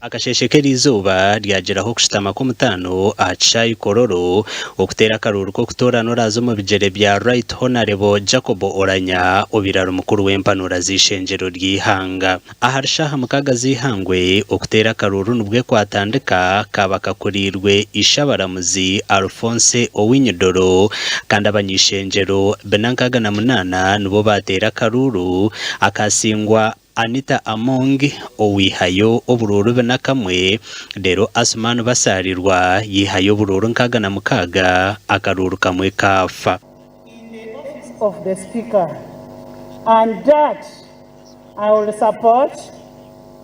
Akasheshekera izuba ryageraho kushitama ko mutano ahacayi kororo okutera akaruru ko kutoranura zo mu bigere bya Right Honorable Jacob Oranya obiraro mukuru w'empanura z'ishenjero ry'ihanga aharishaha mukaga zihangwe okutera akaruru nubwe kwatandika kabakakurirwe ishabaramuzi Alphonse Owinyodoro kandi abanyishenjero benankaga na munana nubo batera akaruru akasingwa Anita Among owihayo obururu benakamwe rero asumanu basarirwa yihayo bururu nkaga na mukaga akaruru kamwe kafa in the office of the speaker, and that I will support,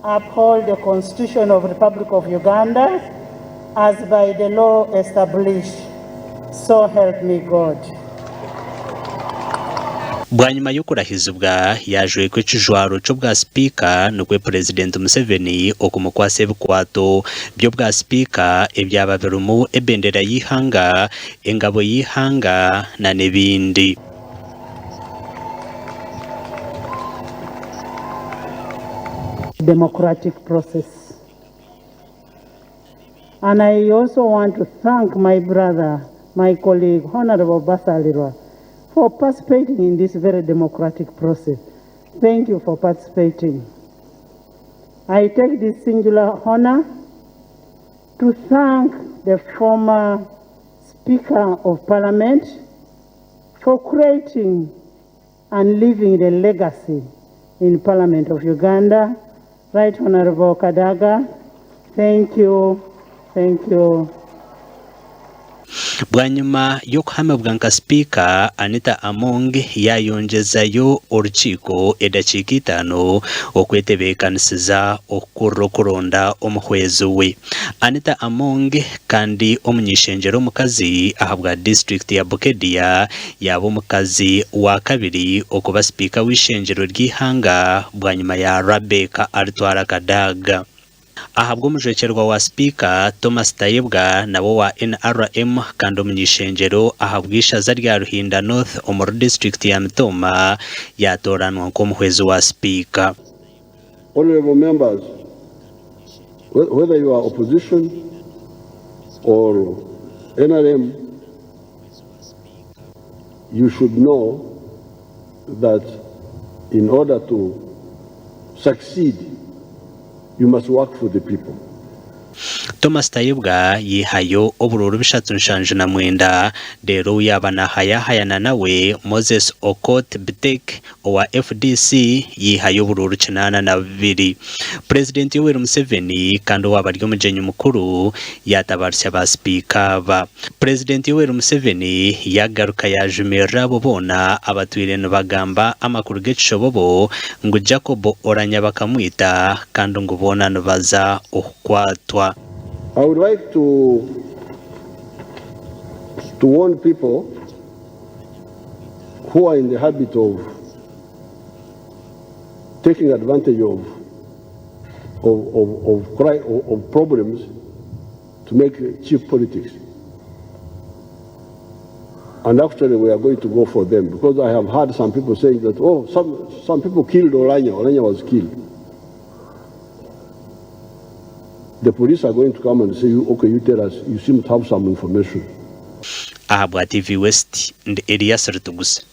uphold the Constitution of the Republic of Uganda as by the law established. So help me God. Bwanyuma yo kurahizubwa yajwe ku kijwaro cyo bwa speaker nukwe President Museveni okumukwase bukwato byo bwa speaker ebyababerumu ebendera yihanga engabo yihanga na nebindi. Democratic process. And I also want to thank my brother, my colleague, Honorable Basalirwa, for participating in this very democratic process. Thank you for participating. I take this singular honor to thank the former Speaker of Parliament for creating and leaving the legacy in Parliament of Uganda, Right Honorable Kadaga. Thank you. Thank you. Bwanyuma yo kuhamabwa nka speaker Anita Among yayongezayo urukiko edakika 5 okwetebekanisiza okuronda omuhwezi we. Anita Among kandi omunyishenjero mukazi ahabwa district ya Bukedia yabo mukazi wa kabiri okuba speaker w'ishenjero ry'ihanga bwanyuma ya Rebecca Artwara Kadaga. Ahabwo mujekerwa wa Sipiika Thomas Tayebwa nabo wa NRM kandi omunyishenjero ahabwisha za rya Ruhinda North omuru district ya Mtoma yatooranwa nk'omuhwezi wa Sipiika. Honorable members, whether you are opposition or NRM, you should know that in order to succeed, you must work for the people. Thomas Tayebwa yihayo obururu bishatu nshanje na mwenda rero yabana hayana nawe Moses Okot Bitek owa FDC yihayo obururu 82. President Yoweri Museveni kandi wabaryo mujenyi mukuru yatabarsha ba speaker ba. President Yoweri Museveni yagaruka yajumira bobona abatwire bagamba amakuru g'ekishobobo ngo Jacob Oranya bakamwita kandi ngo bona baza okwatwa. I would like to warn people who are in the habit of taking advantage of problems to make cheap politics. And actually we are going to go for them, because I have heard some people saying that, oh, some people killed Oranya. Oranya was killed. The police are going to come and say, okay, you tell us, you seem to have some information. Ahabwa TV West and Elias Rutugusa.